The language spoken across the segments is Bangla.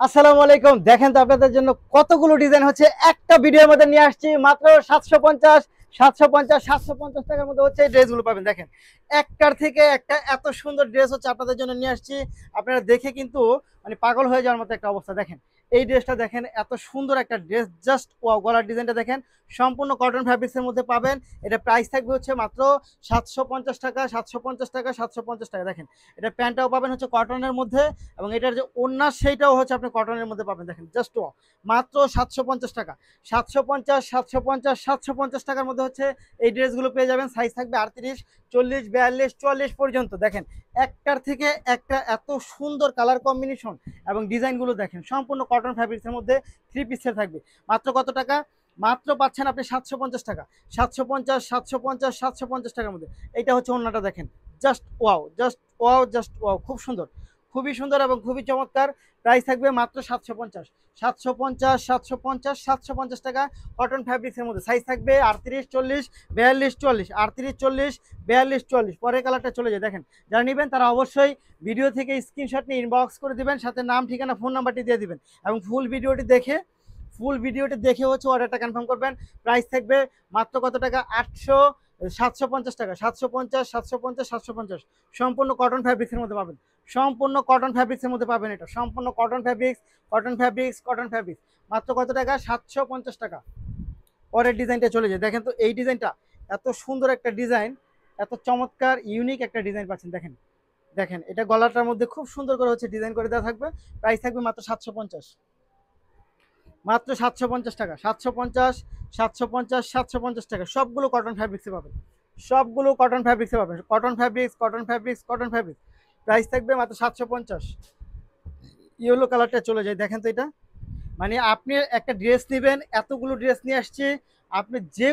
আসসালামু আলাইকুম। দেখেন তো আপনাদের জন্য কতগুলো ডিজাইন হচ্ছে একটা ভিডিওর মধ্যে নিয়ে আসছি। মাত্র 750 টাকার মধ্যে হচ্ছে এই ড্রেসগুলো পাবেন। দেখেন একটার থেকে একটা এত সুন্দর ড্রেস হচ্ছে আপনাদের জন্য নিয়ে আসছি। আপনারা দেখে কিন্তু মানে পাগল হয়ে যাওয়ার মতো একটা অবস্থা। দেখেন এই ড্রেসটা দেখেন, এত সুন্দর একটা ড্রেস, জাস্ট ওয়াও। গলার ডিজাইনটা দেখেন, সম্পূর্ণ কটন ফ্যাব্রিক্সের মধ্যে পাবেন। এটা প্রাইস থাকবে হচ্ছে মাত্র 750 টাকা, 750 টাকা, 750 টাকা। দেখেন এটা প্যান্টটাও পাবেন হচ্ছে কটনের মধ্যে, এবং এটার যে ওড়নার সেইটাও হচ্ছে আপনি কটনের মধ্যে পাবেন। দেখেন জাস্ট মাত্র 750 টাকা। 750 টাকার মধ্যে হচ্ছে এই ড্রেসগুলো পেয়ে যাবেন। সাইজ থাকবে 38, 40, 42, 44 পর্যন্ত। দেখেন একটার থেকে একটা এত সুন্দর কালার কম্বিনেশন এবং ডিজাইনগুলো দেখেন, সম্পূর্ণ কটন ফ্যাব্রিক্সের মধ্যে থ্রি পিসের থাকবে। মাত্র কত টাকা? মাত্র পাচ্ছেন আপনি 750 টাকা। 750 টাকার মধ্যে এইটা হচ্ছে ওড়নাটা। দেখেন just wow, just wow, just wow, খুব সুন্দর, খুবই সুন্দর এবং খুবই চমৎকার। প্রাইস থাকবে মাত্র 750, 750, 750, 750 টাকা। কটন ফ্যাব্রিক্সের মধ্যে সাইজ থাকবে 38, 40, 42, 44, 38, 40, 42, 44। পরের কালারটা চলে যায়। দেখেন যারা নেবেন তারা অবশ্যই ভিডিও থেকে স্ক্রিনশট নিয়ে ইনবক্স করে দিবেন, সাথে নাম, ঠিকানা, ফোন নাম্বারটি দিয়ে দিবেন এবং ফুল ভিডিওটি দেখে হচ্ছে অর্ডারটা কনফার্ম করবেন। প্রাইস থাকবে মাত্র কত টাকা? 750 টাকা, 750, 750, 750। সম্পূর্ণ কটন ফ্যাব্রিক্সের মধ্যে পাবেন, সম্পূর্ণ কটন ফ্যাব্রিক্সের মধ্যে পাবেন। এটা সম্পূর্ণ cotton fabrics, cotton fabrics, cotton fabrics. মাত্র কত টাকা? 750 টাকা। পরের ডিজাইনটা চলে যায়। দেখেন তো এই ডিজাইনটা, এত সুন্দর একটা ডিজাইন, এত চমৎকার ইউনিক একটা ডিজাইন পাচ্ছেন। দেখেন দেখেন এটা গলাটার মধ্যে খুব সুন্দর করে হচ্ছে ডিজাইন করে দেওয়া থাকবে। প্রাইস থাকবে মাত্র 750, মাত্র 750 টাকা। 750, 750, 750 টাকা। সবগুলো কটন ফ্যাব্রিক্সে পাবেন, সবগুলো কটন ফ্যাব্রিক্সে পাবেন। Cotton fabrics, cotton fabrics, cotton fabrics. Price থাকবে মাত্র 750। ইয়েলো কালারটা চলে যায়। দেখেন তো এটা, মানে আপনি একটা ড্রেস নেবেন, এতগুলো ড্রেস নিয়ে আসছে, আপনি যে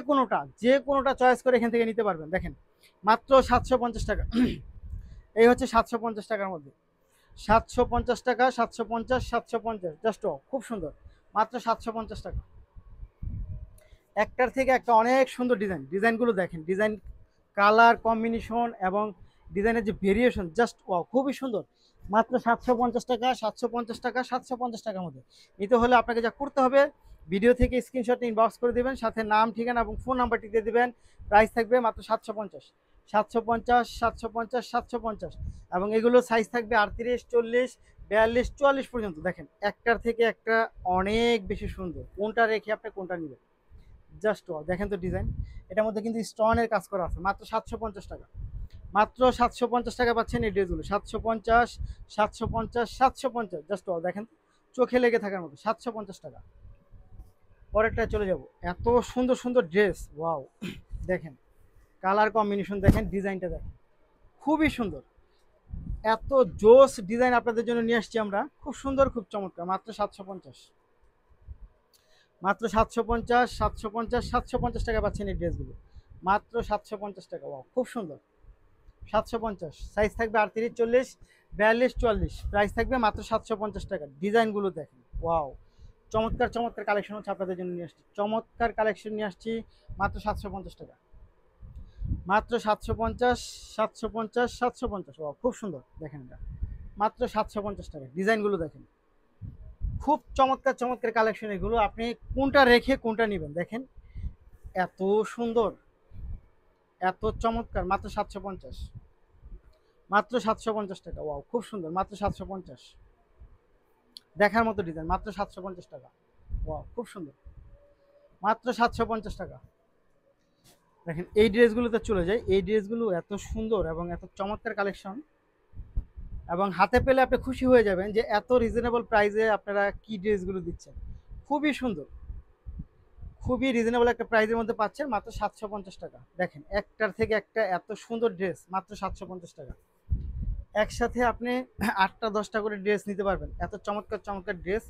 কোনোটা চয়েস করে এখান থেকে নিতে পারবেন। দেখেন মাত্র 750 টাকা। এই হচ্ছে 750 টাকার মধ্যে, 750 টাকা, 750, 750, জাস্ট খুব সুন্দর। মাত্র 750 টাকা। একটার থেকে একটা অনেক সুন্দর ডিজাইন, ডিজাইনগুলো দেখেন, ডিজাইন, কালার কম্বিনেশন এবং ডিজাইনের যে ভেরিয়েশন, জাস্ট খুবই সুন্দর। মাত্র 750 টাকা, 750 টাকা, 750 টাকার মধ্যে নিতে হলে আপনাকে যা করতে হবে, ভিডিও থেকে স্ক্রিনশট ইনবক্স করে দেবেন, সাথে নাম, ঠিকানা এবং ফোন নাম্বারটি দিয়ে দেবেন। প্রাইস থাকবে মাত্র 750, 750, 750, 750। এবং এগুলো সাইজ থাকবে 38, 40, 42, 44 পর্যন্ত। দেখেন একটার থেকে একটা অনেক বেশি সুন্দর, কোনটা রেখে আপনি কোনটা নেবেন। জাস্ট দেখেন তো ডিজাইন, এটার মধ্যে কিন্তু স্টোনের কাজ করা আছে। মাত্র 750 টাকা, মাত্র 750 টাকা পাচ্ছেন এই ড্রেসগুলো। 750, 750, 750, জাস্ট দেখেন চোখে লেগে থাকার মতো। 750 টাকা। পরেরটা চলে যাব। এত সুন্দর সুন্দর ড্রেস, ওয়াও। দেখেন কালার কম্বিনেশন দেখেন, ডিজাইনটা দেখেন, খুবই সুন্দর। এত জোস ডিজাইন আপনাদের জন্য নিয়ে আসছি আমরা, খুব সুন্দর, খুব চমৎকার। মাত্র 750, মাত্র 750, 750, 750 টাকা পাচ্ছেন এই ড্রেসগুলো। মাত্র 750 টাকা। ওয়াও, খুব সুন্দর। 750, সাইজ থাকবে 38, 40, 42, 44। প্রাইস থাকবে মাত্র 750 টাকা। ডিজাইনগুলো দেখেন, ওয়াও, চমৎকার চমৎকার কালেকশন হচ্ছে আপনাদের জন্য নিয়ে আসছি, চমৎকার কালেকশন নিয়ে আসছি। মাত্র 750 টাকা, মাত্র 750, 750, 750। ওয়াও, খুব সুন্দর। দেখেন এটা মাত্র 750 টাকা। ডিজাইনগুলো দেখেন, খুব চমৎকার চমৎকার কালেকশন এগুলো। আপনি কোনটা রেখে কোনটা নেবেন। দেখেন এত সুন্দর, এত চমৎকার। মাত্র 750, মাত্র 750 টাকা। ওয়াও, খুব সুন্দর। মাত্র 750, দেখার মতো ডিজাইন। মাত্র 750 টাকা। ওয়াও, খুব সুন্দর। মাত্র 750 টাকা। দেখেন এই ড্রেসগুলোতে চলে যায়। এই ড্রেসগুলো এত সুন্দর এবং এত চমৎকার কালেকশন, এবং হাতে পেলে আপনি খুশি হয়ে যাবেন যে এত রিজনেবল প্রাইসে আপনারা কি ড্রেসগুলো দিচ্ছেন। খুবই সুন্দর, খুবই রিজনেবল একটা প্রাইসের মধ্যে পাচ্ছেন মাত্র 750 টাকা। দেখেন একটার থেকে একটা এত সুন্দর ড্রেস, মাত্র 750 টাকা। একসাথে আপনি 8টা 10টা করে ড্রেস নিতে পারবেন। এত চমৎকার চমৎকার ড্রেস,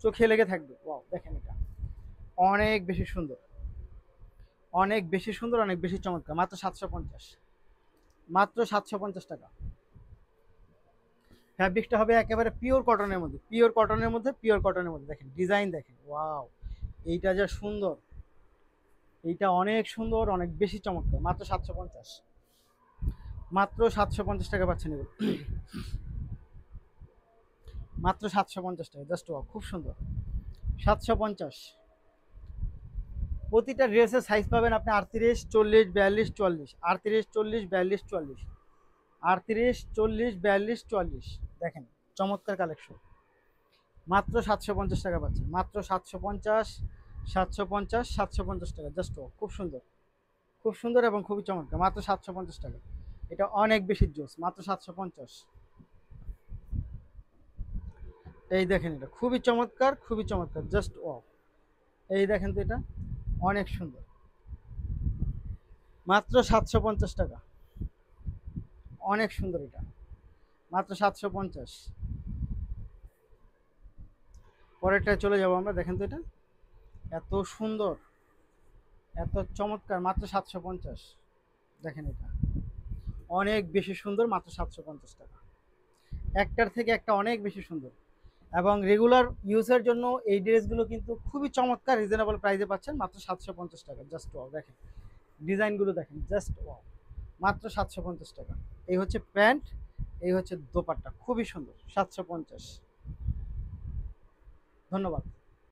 চোখে লেগে থাকবে। ওয়াও, দেখেন এটা অনেক বেশি সুন্দর, অনেক বেশি সুন্দর, অনেক বেশি চমৎকার। মাত্র 750, মাত্র 750 টাকা। ফ্যাব্রিকটা হবে একেবারে পিওর কটনের মধ্যে, পিওর কটনের মধ্যে, পিওর কটনের মধ্যে। দেখেন ডিজাইন দেখেন, ওয়াও, এইটা যা সুন্দর, এইটা অনেক সুন্দর, অনেক বেশি চমৎকার। মাত্র 750, মাত্র 750 টাকা পাচ্ছেন এগুলো। মাত্র 750 টাকা, জাস্ট ওয়াও, খুব সুন্দর। 750। প্রতিটা ড্রেসের সাইজ পাবেন আপনি 38, 40, 42, 44, 38, 40, 42, 44, 38, 40, 42, 44। দেখেন চমৎকার কালেকশন, মাত্র 750 টাকা পাচ্ছেন, মাত্র 750, 750, 750 টাকা, জাস্ট খুব সুন্দর, খুব সুন্দর এবং খুবই চমৎকার, মাত্র 750 টাকা। এটা অনেক বেশি জোস, মাত্র 750। এই দেখেন এটা খুবই চমৎকার, খুবই চমৎকার, জাস্ট ও, এই দেখেন তো এটা অনেক সুন্দর, মাত্র 750 টাকা, অনেক সুন্দর এটা, মাত্র 750। পরেরটায় চলে যাব আমরা, দেখেন তো এটা এত সুন্দর, এত চমৎকার, মাত্র 750। দেখেন এটা অনেক বেশি সুন্দর, মাত্র 750 টাকা। একটার থেকে একটা অনেক বেশি সুন্দর, এবং রেগুলার ইউজের জন্য এই ড্রেসগুলো কিন্তু খুবই চমৎকার, রিজনেবল প্রাইসে পাচ্ছেন মাত্র 750 টাকা, জাস্ট ওয়াও। দেখেন ডিজাইনগুলো দেখেন, জাস্ট ওয়াও, মাত্র 750 টাকা। এই হচ্ছে প্যান্ট, এই হচ্ছে দোপাট্টা, খুবই সুন্দর, 750। ধন্যবাদ।